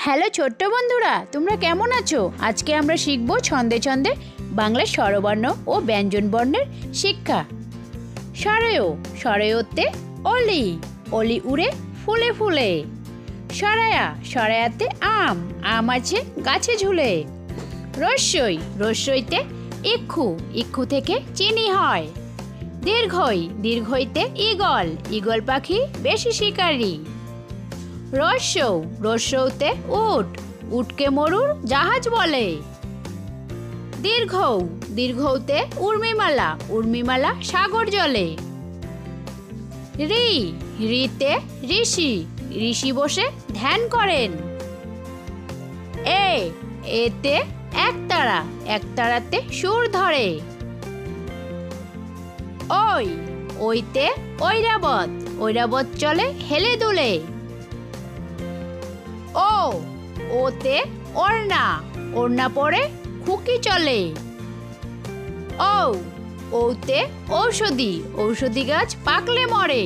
Hello ছোট্ট বন্ধুরা, তোমরা কেমন আছো? আজকে আমরা শিখব ছন্দে ছন্দে বাংলা স্বরবর্ণ ও ব্যঞ্জনবর্ণের শিক্ষা। সরেও, সরেওতে অলি, অলি উড়ে ফুলে ফুলে। সরায়া, সরায়াতে আম, আম আছে গাছে ঝুলে। রস্যই, রস্যইতে ইক্ষু, ইক্ষু থেকে চিনি হয়। দীর্ঘই, দীর্ঘইতে ঈগল, ঈগল পাখি বেশি শিকারী। রস্যৌ, রস্যৌতে উট, উটকে মরুর জাহাজ বলে। দীর্ঘৌ, দীর্ঘৌতে উর্মিমালা, উর্মিমালা সাগর জলে। ঋ, ঋতে ঋষি, ঋষি বসে ধ্যান করেন। এ, এতে একতারা, একতারাতে সুর ধরে। ওই, ওইতে ঐরাবত, ঐরাবত চলে হেলে দুলে। ও, ওতে ওড়না, ওড়না পরে খুকি চলে। ও, ওতে ঔষধি, ঔষধি গাছ পাকলে মরে।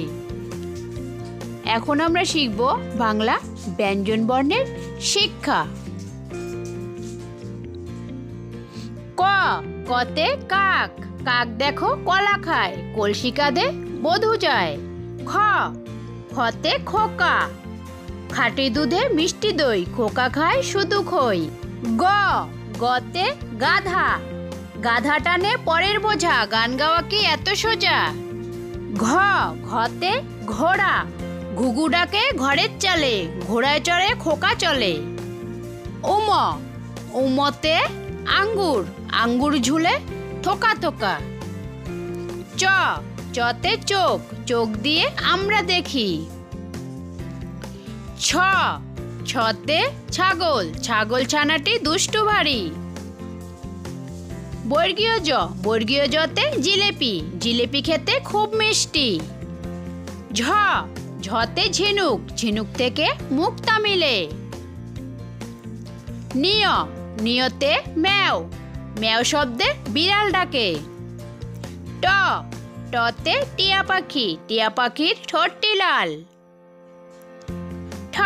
এখন আমরা শিখব বাংলা ব্যঞ্জন বর্ণের শিক্ষা। ক, কতে কাক, কাক দেখো কলা খায়, কলসি কাঁধে বধূ যায়। খ, খতে খোকা, খাঁটি দুধে মিষ্টি দই, খোকা খায় শুধু খই। গ, গতে গাধা, গাধা টানে পরের বোঝা, গান গাওয়া কি এত সোজা। ঘ, ঘতে ঘোড়া, ঘুঘু ডাকে ঘরের চালে, ঘোড়ায় চড়ে খোকা চলে। উম, উমতে আঙ্গুর, আঙ্গুর ঝুলে থোকা থোকা। চ, চতে চোখ, চোখ দিয়ে আমরা দেখি। ছ, ছতে ছাগল, ছাগল ছানাটি দুষ্টু ভারী। বর্গীয় জ, বর্গীয় জতে জিলেপি, জিলেপি খেতে খুব মিষ্টি। ঝ, ঝতে ঝিনুক, ঝিনুক থেকে মুক্তা মিলে। নিয়, নিয়তে ম্যাও, ম্যাও শব্দে বিড়াল ডাকে। ট, টতে টিয়া পাখি, টিয়া পাখির ঠোঁটটি লাল। ঠ,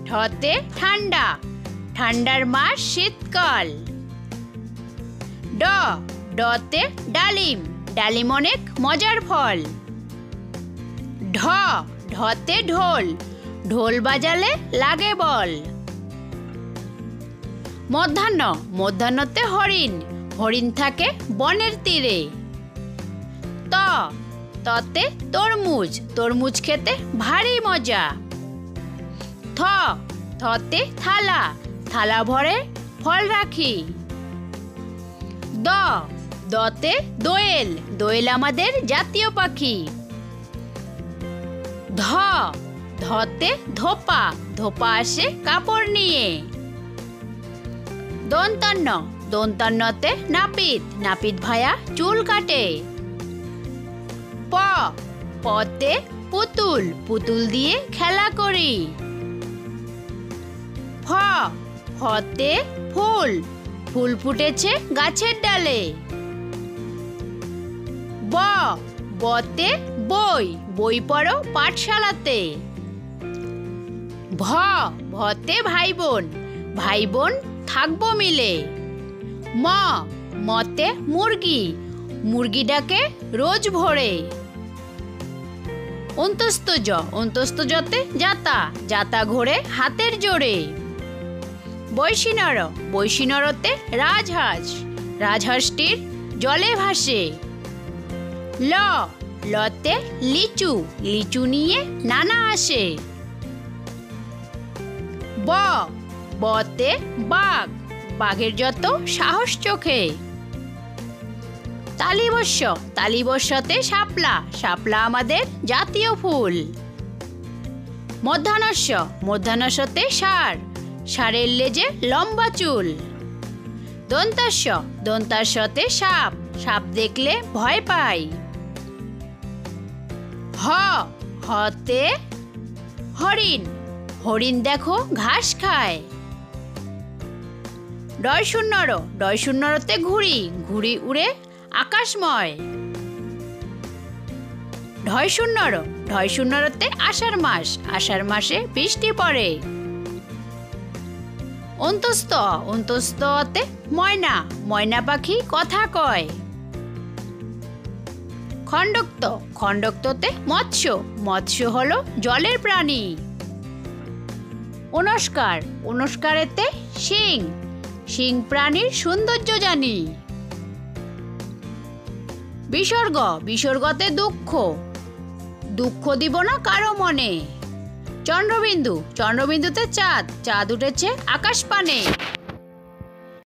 ঠতে ঠান্ডা, ঠান্ডার মাস শীতকাল। ড, ডতে ডালিম, ডালিম অনেক মজার ফল। ঢ, ঢতে ঢোল, ঢোল বাজালে লাগে বল। মধ্যাহ্ন, মধ্যাহ্নতে হরিণ, হরিণ থাকে বনের তীরে। ত, ততে তরমুজ, তরমুজ খেতে ভারী মজা। থ, থতে থালা, থালা ভরে ফল রাখি। দ, দতে দোয়েল, দোয়েল আমাদের জাতীয় পাখি। ধ, ধতে ধোপা, ধোপা আসে কাপড় নিয়ে। দন্তান্ন, দন্তান্নতে নাপিত, নাপিত ভায়া চুল কাটে। প, পতে পুতুল, পুতুল দিয়ে খেলা করি। ফ, ফতে ফুল, ফুল ফুটেছে গাছের ডালে। ব, বতে বই, বই পড়ো পাঠশালাতে। ভ, ভতে ভাই বোন, ভাই বোন থাকবো মিলে। ম, মতে মুরগি, মুরগি ডাকে রোজ ভোরে। অন্তস্থ জ, অন্তস্থ জতে যাতা, যাতা ঘোরে হাতের জোরে। বৈশিনর, বৈশিনরতে রাজহাঁস, রাজহাঁসটির জলে ভাসে। ল, লতে লিচু, লিচু নিয়ে নানা আসে। ব, বতে বাঘ, বাঘের যত সাহস চোখে। তালিবস্য, তালিবস্যতে শাপলা, শাপলা আমাদের জাতীয় ফুল। মধ্যাহ্নস্য, মধ্যাহ্নস্যতে ষাঁড়, ষাঁড়ের লেজে লম্বা চুল। দন্তাস্য, দন্তাস্যতে সাপ, সাপ দেখলে ভয় পাই। হ, হতে হরিণ, হরিণ দেখো ঘাস খায়। ডয় শূন্যর, ডয় শূন্যরতে ঘুড়ি, ঘুড়ি উড়ে আকাশময়। ঢয় শূন্যর, ঢয় শূন্যরতে আষাঢ় মাস, আষাঢ় মাসে বৃষ্টি পড়ে। অন্তস্থ অন্তস্থতে ময়না, ময়না পাখি কথা কয়। খণ্ডক্ত খণ্ডক্ততে মৎস্য, মৎস্য হলো জলের প্রাণী। অনুষ্কার অনুষ্কারেতে শিং, শিং প্রাণীর সৌন্দর্য জানি। বিসর্গ বিসর্গতে দুঃখ, দুঃখ দিব না কারো মনে। চন্দ্রবিন্দু চন্দ্রবিন্দুতে চাঁদ, চাঁদ উঠেছে আকাশ পানে।